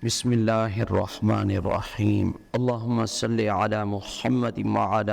بسم اللہ الرحمن الرحیم اللہم صلی علی محمد وعلی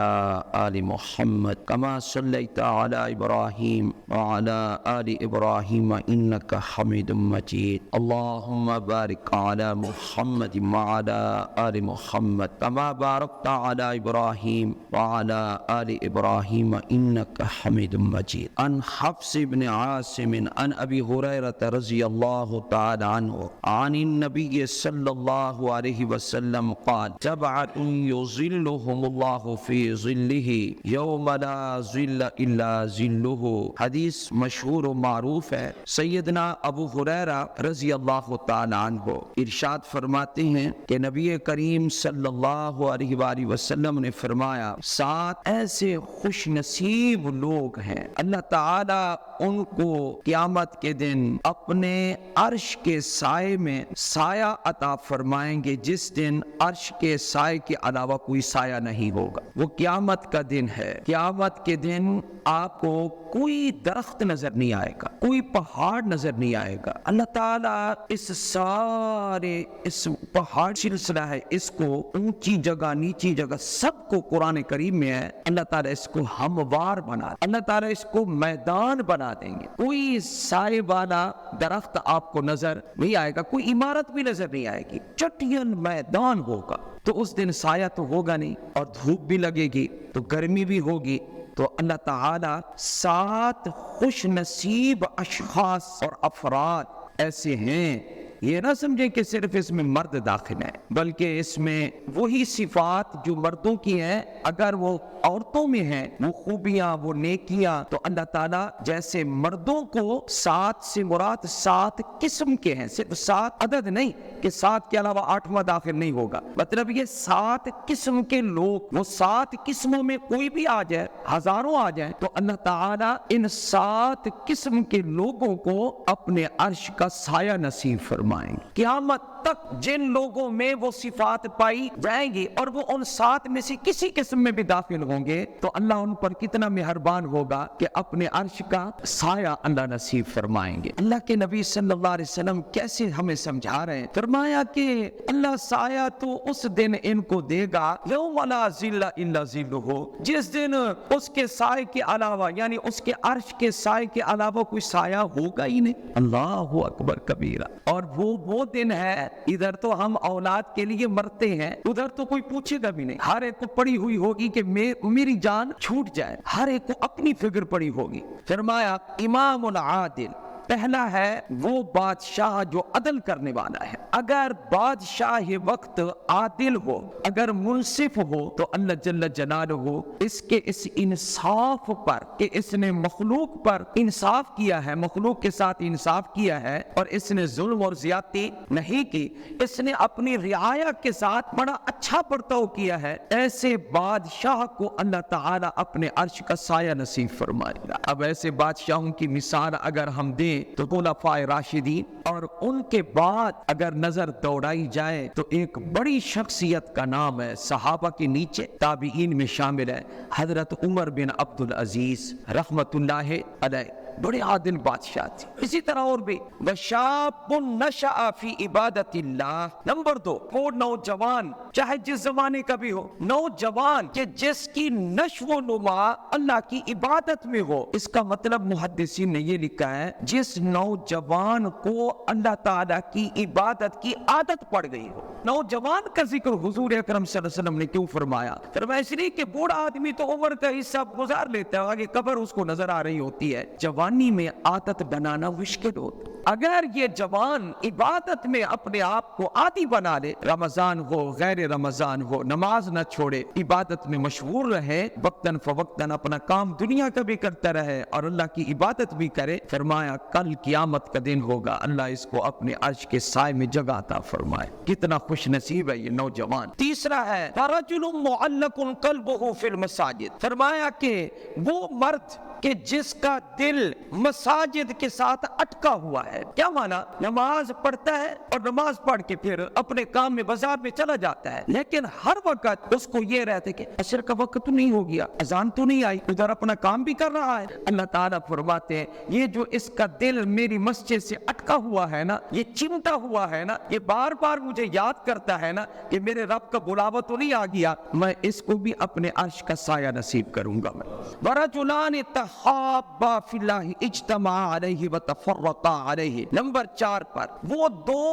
آل محمد کما صلیت علی ابراہیم وعلی آل ابراہیم انک حمید مجید اللہم بارک علی محمد وعلی آل محمد کما بارکت علی ابراہیم وعلی آل ابراہیم انک حمید مجید۔ عن حفص بن عاصم عن ابی ہریرہ رضی اللہ تعالی عنہ عن النبی صلی اللہ علیہ وسلم قال سبعۃ یظلهم اللہ فی ظلہ یوم لا ظل الا ظلہ۔ حدیث مشہور و معروف ہے۔ سیدنا ابو ہریرہ رضی اللہ تعالی عنہ ارشاد فرماتے ہیں کہ نبی کریم صلی اللہ علیہ وآلہ وسلم نے فرمایا 7 ایسے خوش نصیب لوگ ہیں اللہ تعالی ان کو قیامت کے دن اپنے عرش کے سائے میں سایہ عطا فرمائیں گے جس دن عرش کے سائے کے علاوہ کوئی سایہ نہیں ہوگا۔ وہ قیامت کا دن ہے۔ قیامت کے دن آپ کو کوئی درخت نظر نہیں آئے گا، کوئی پہاڑ نظر نہیں آئے گا۔ اللہ تعالیٰ اس پہاڑ سلسلہ ہے، اس کو اونچی جگہ نیچی جگہ سب کو قرآن کریم میں ہے، اللہ تعالیٰ اس کو ہموار بنا دیں، اللہ تعالیٰ اس کو میدان بنا دیں گے۔ کوئی سائے والا درخت آپ کو نظر نہیں آئے گا، کوئی عمارت بھی نظر نہیں آئے گی، چٹین میدان ہوگا۔ تو اس دن سایہ تو ہوگا نہیں، اور دھوپ بھی لگے گی تو گرمی بھی ہوگی۔ تو اللہ تعالیٰ 7 خوش نصیب اشخاص اور افراد ایسے ہیں، یہ نہ سمجھیں کہ صرف اس میں مرد داخل ہیں، بلکہ اس میں وہی صفات جو مردوں کی ہیں اگر وہ عورتوں میں ہیں، وہ خوبیاں وہ نیکیاں، تو اللہ تعالیٰ جیسے مردوں کو 7 سے مراد 7 قسم کے ہیں، صرف 7 عدد نہیں کہ 7 کے علاوہ 8واں داخل نہیں ہوگا، مطلب یہ 7 قسم کے لوگ، وہ 7 قسموں میں کوئی بھی آ جائے، ہزاروں آ جائیں، تو اللہ تعالیٰ ان 7 قسم کے لوگوں کو اپنے عرش کا سایہ نصیب فرمائیں گے۔ قیامت تک جن لوگوں میں وہ صفات پائی جائیں گی اور وہ ان 7 میں سے کسی قسم میں بھی داخل ہوں گے تو اللہ ان پر کتنا مہربان ہوگا کہ اپنے عرش کا سایہ اللہ نصیب فرمائیں گے۔ اللہ کے نبی صلی اللہ علیہ وسلم کیسے ہمیں سمجھا رہے ہیں، فرمایا کہ اللہ سایہ تو اس دن ان کو دے گا یوم لا ظل الا ظلہ، جس دن اس کے سائے کے علاوہ یعنی اس کے عرش کے سائے کے علاوہ کوئی سایہ ہوگا ہی نہیں۔ اللہ اکبر کبیرہ۔ اور وہ دن ہے، ادھر تو ہم اولاد کے لیے مرتے ہیں، ادھر تو کوئی پوچھے گا بھی نہیں، ہر ایک کو پڑی ہوئی ہوگی کہ میری جان چھوٹ جائے، ہر ایک کو اپنی فکر پڑی ہوگی۔ فرمایا امام العادل، پہلا ہے وہ بادشاہ جو عدل کرنے والا ہے۔ اگر بادشاہ وقت عادل ہو، اگر منصف ہو، تو اللہ جل جلالہ اس کے اس انصاف پر کہ اس نے مخلوق پر انصاف کیا ہے، مخلوق کے ساتھ انصاف کیا ہے اور اس نے ظلم اور زیادتی نہیں کی، اس نے اپنی رعایا کے ساتھ بڑا اچھا برتاؤ کیا ہے، ایسے بادشاہ کو اللہ تعالیٰ اپنے عرش کا سایہ نصیب فرمائے گا۔ اب ایسے بادشاہوں کی مثال اگر ہم دیں تو خلفائے راشدین، اور ان کے بعد اگر نظر دوڑائی جائے تو ایک بڑی شخصیت کا نام ہے، صحابہ کے نیچے تابعین میں شامل ہے، حضرت عمر بن عبد العزیز رحمت اللہ علیہ، بڑے عادل بادشاہ تھے۔ اسی طرح اور بھی وشاب نشأ فی عبادت اللہ، نمبر 2 وہ نوجوان چاہے جس زمانے کا بھی ہو، نوجوان کہ جس کی نشو و نما اللہ کی عبادت میں ہو۔ اس کا مطلب محدثین نے یہ لکھا ہے جس نوجوان کو اللہ تعالیٰ کی عبادت کی عادت پڑ گئی ہو۔ نوجوان کا ذکر حضور اکرم صلی اللہ علیہ وسلم نے کیوں فرمایا؟ فرمایا اس لیے کہ بوڑھا آدمی تو عمر کا حصہ گزار لیتا ہے، آگے قبر اس کو نظر آ رہی ہوتی ہے، جوانی میں عادت بنانا مشکل ہوتا۔ اگر یہ جوان عبادت میں اپنے آپ کو عادی بنا لے، رمضان ہو غیر رمضان ہو، نماز نہ چھوڑے، عبادت میں مشغول رہے، وقتاً فوقتاً اپنا کام دنیا کا بھی کرتا رہے اور اللہ کی عبادت بھی کرے، فرمایا کل قیامت کا دن ہوگا، اللہ اس کو اپنے عرش کے سائے میں جگہ عطا فرمائے۔ کتنا خوش نصیب ہے یہ نوجوان۔ تیسرا ہے فرجل معلق قلبہ فی المساجد، فرمایا کہ وہ مرد کہ جس کا دل مساجد کے ساتھ اٹکا ہوا ہے. کیا مانا؟ نماز پڑھتا ہے اور نماز پڑھ کے پھر اپنے کام میں بازار میں چلا جاتا ہے, لیکن ہر وقت اس کو یہ رہتے کہ عصر کا وقت تو نہیں ہو گیا, اذان تو نہیں آئی, ادھر اپنا کام بھی کر رہا ہے. اللہ تعالیٰ فرماتے ہیں یہ جو اس کا دل میری مسجد سے اٹکا ہوا ہے نا, یہ چمٹا ہوا ہے نا, یہ بار بار مجھے یاد کرتا ہے نا کہ میرے رب کا بلاوا تو نہیں آ گیا, میں اس کو بھی اپنے عرش کا سایہ نصیب کروں گا. میں وَرَجُلَانِ تَحَابَّا فِي اللَّهِ اجْتَمَعَا عَلَيْهِ وَتَفَرَّقَا عَلَيْهِ. نمبر 4 پر وہ دو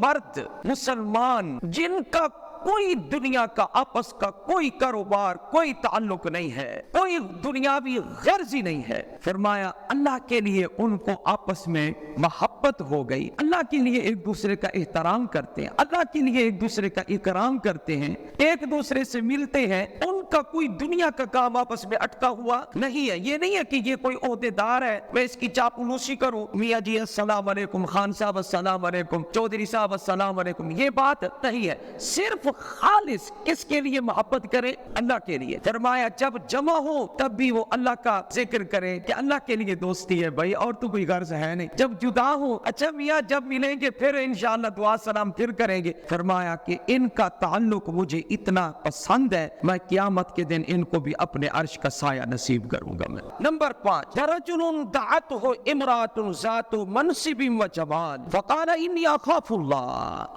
مرد مسلمان جن کا کوئی دنیا کا آپس کا کوئی کاروبار, کوئی تعلق نہیں ہے, کوئی دنیاوی غرض ہی نہیں ہے, فرمایا اللہ کے لیے ان کو آپس میں محبت ہو گئی, اللہ کے لیے ایک دوسرے کا احترام کرتے ہیں, اللہ کے لیے ایک دوسرے کا اکرام کرتے ہیں, ایک دوسرے سے ملتے ہیں, ان کا کوئی دنیا کا کام آپس میں اٹکا ہوا نہیں ہے. یہ نہیں ہے کہ یہ کوئی عہدے دار ہے میں اس کی چاپلوسی کروں, میاں جی السلام علیکم, خان صاحب السلام علیکم, چودھری صاحب السلام علیکم, یہ بات نہیں ہے. صرف خالص کس کے لیے محبت کرے؟ اللہ کے لیے. فرمایا جب جمع ہو تب بھی وہ اللہ کا ذکر کرے کہ اللہ کے لیے دوستی ہے بھائی, اور تو کوئی غرض ہے نہیں. جب جدا ہو, اچھا میاں جب ملیں گے پھر انشاءاللہ دعا سلام پھر کریں گے. فرمایا کہ ان کا تعلق مجھے اتنا پسند ہے, میں قیامت کے دن ان کو بھی اپنے عرش کا سایہ نصیب کروں گا. میں نمبر 5, رجل دعته امرأة ذات منصب و جمال فقال انی اخاف اللہ.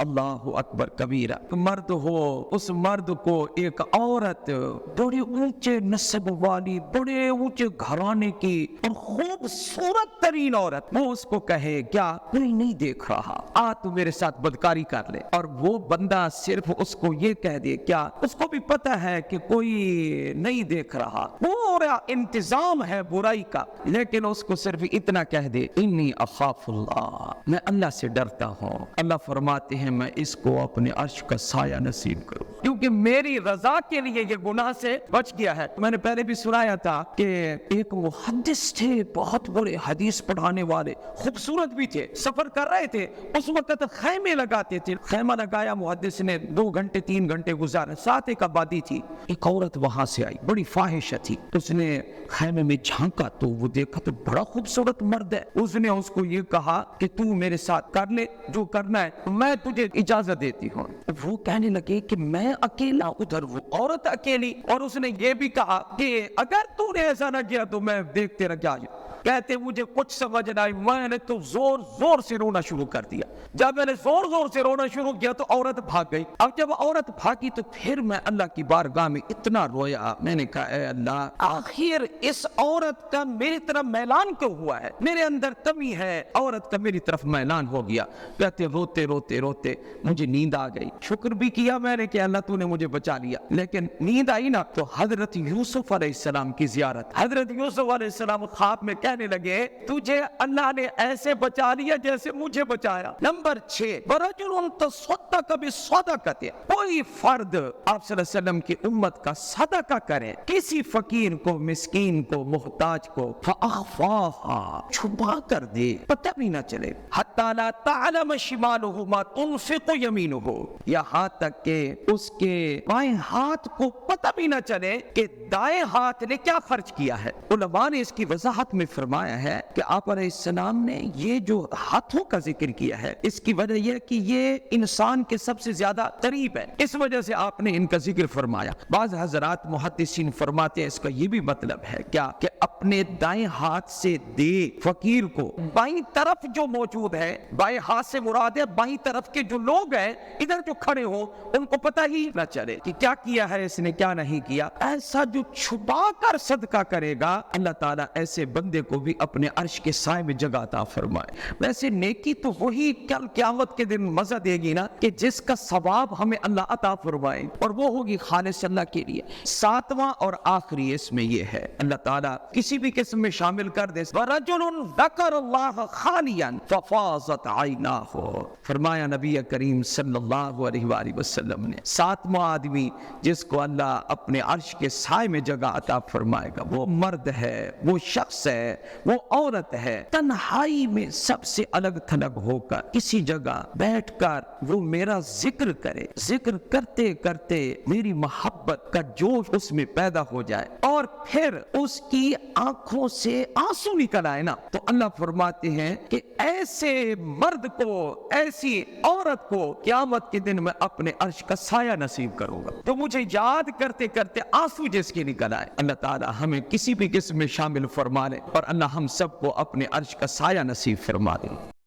اللہ اکبر کبیرہ. مرد ہو, اس مرد کو ایک عورت بڑے اونچے نسب والی, بڑے اونچے گھرانے کی اور خوبصورت ترین عورت, وہ اس کو کہے کیا کوئی نہیں دیکھ رہا, آ تو میرے ساتھ بدکاری کر لے, اور وہ بندہ صرف اس کو یہ کہہ دے, کیا اس کو بھی پتا ہے کہ کوئی نہیں دیکھ رہا, پورا انتظام ہے برائی کا, لیکن اس کو صرف اتنا کہہ دے انی اخاف اللہ, میں اللہ سے ڈرتا ہوں. اللہ فرماتے ہیں میں اس کو اپنے عرش کا سایہ نصیب کروں, کیونکہ میری رضا کے لیے یہ گناہ سے بچ گیا ہے. میں نے پہلے بھی سنایا تھا کہ ایک محدث تھے, بہت بڑے حدیث پڑھانے والے, خوبصورت بھی تھے, سفر کر رہے تھے, اس وقت خیمے لگاتے تھے. خیمہ لگایا, محدث نے 2 گھنٹے 3 گھنٹے گزارے, ساتھ ایک آبادی تھی. ایک عورت وہاں سے آئی, بڑی فاحشہ تھی. اس نے خیمے میں جھانکا تو وہ دیکھا تو بڑا خوبصورت مرد ہے. اس نے اس کو یہ کہا کہ تو میرے ساتھ کر لے جو کرنا ہے, میں تجھے اجازت دیتی ہوں. وہ کہنے لگے کہ میں اکیلا, ادھر وہ عورت اکیلی, اور اس نے یہ بھی کہا کہ اگر تو نے ایسا نہ کیا تو میں دیکھتے رہ جاؤں. کہتے مجھے کچھ سمجھ نہ آئی, میں نے تو زور زور سے رونا شروع کر دیا. جب میں نے زور زور سے رونا شروع کیا تو عورت بھاگ گئی. اب جب عورت بھاگی تو پھر میں اللہ کی بارگاہ میں اتنا رویا, میں نے کہا اے اللہ, آخر اس عورت کا میری طرف میلان کیوں ہوا ہے؟ میرے اندر کمی ہے, عورت کا میری طرف میلان ہو گیا. کہتے روتے روتے روتے مجھے نیند آ گئی. شکر بھی کیا میں نے کہ اللہ تو نے مجھے بچا لیا, لیکن نیند آئی نا تو حضرت یوسف علیہ السلام کی زیارت. حضرت یوسف علیہ السلام خواب میں کہنے لگے تجھے اللہ نے ایسے بچا لیا جیسے مجھے بچایا. نمبر 6, وَرَجُلٌ تَصَدَّقَ بِالصَّدَقَةِ, کوئی فرد آپ صلی اللہ علیہ وسلم کی امت کا صدقہ کرے, کسی فقیر کو, مسکین کو, محتاج کو, فَأَخْفَاهَا, چھپا کر دے, پتہ بھی نہ چلے, حَتَّى لَا تَعْلَمَ شِمَالُهُ مَا تُنْفِقُ يَمِينُهُ, یہاں تک کہ اس کے بائیں ہاتھ کو پتہ بھی نہ چلے کہ دائیں ہاتھ نے کیا خرچ کیا ہے. علماء نے اس کی وضاحت میں فرمایا ہے کہ آپ علیہ السلام نے یہ جو ہاتھوں کا ذکر کیا ہے, اس کی وجہ یہ کہ یہ انسان کے سب سے زیادہ قریب ہے, اس وجہ سے آپ نے ان کا ذکر فرمایا. بعض حضرات محدثین فرماتے ہیں اس کا یہ بھی مطلب ہے کیا کہ اپنے دائیں ہاتھ سے دے فقیر کو. بائیں طرف جو موجود ہے, بائیں ہاتھ سے مراد ہے بائیں طرف کے جو لوگ ہیں ادھر جو کھڑے ہوں, ان کو پتہ ہی نہ چلے کہ کیا کیا ہے اس نے, کیا نہیں کیا. ایسا جو چھپا کر صدقہ کرے گا, اللہ تعالیٰ ایسے بندے کو بھی اپنے عرش کے سائے میں جگہ عطا فرمائے. ویسے نیکی تو وہی کل قیامت کے دن مزہ دے گی نا, کہ جس کا ثواب ہمیں اللہ عطا فرمائے, اور وہ ہوگی خالص اللہ کے لیے. 7واں اور آخری اس میں یہ ہے, اللہ تعالیٰ کسی بھی قسم میں شامل کر دے. وَرَجُلٌ ذَكَرَ اللَّهَ خَالِيًا فَفَاضَتْ عَيْنَاهُ, فرمایا نبی کریم صلی اللہ علیہ وآلہ وسلم نے, 7واں آدمی جس کو اللہ اپنے عرش کے سائے میں جگہ عطا فرمائے گا, وہ مرد ہے, وہ شخص ہے, وہ عورت ہے, تنہائی میں سب سے الگ تھلگ ہو کر کسی جگہ بیٹھ کر وہ میرا ذکر کرے, ذکر کرتے کرتے میری محبت کا جوش اس میں پیدا ہو جائے, اور پھر اس کی آنکھوں سے آنسو نکل آئے نا، تو اللہ فرماتے ہیں کہ ایسے مرد کو، ایسی عورت کو قیامت کے دن میں اپنے عرش کا سایہ نصیب کروں گا۔ تو مجھے یاد کرتے کرتے آنسو جس کے نکل آئے، اللہ تعالی ہمیں کسی بھی قسم میں شامل فرما لے، اور اللہ ہم سب کو اپنے عرش کا سایہ نصیب فرما دے۔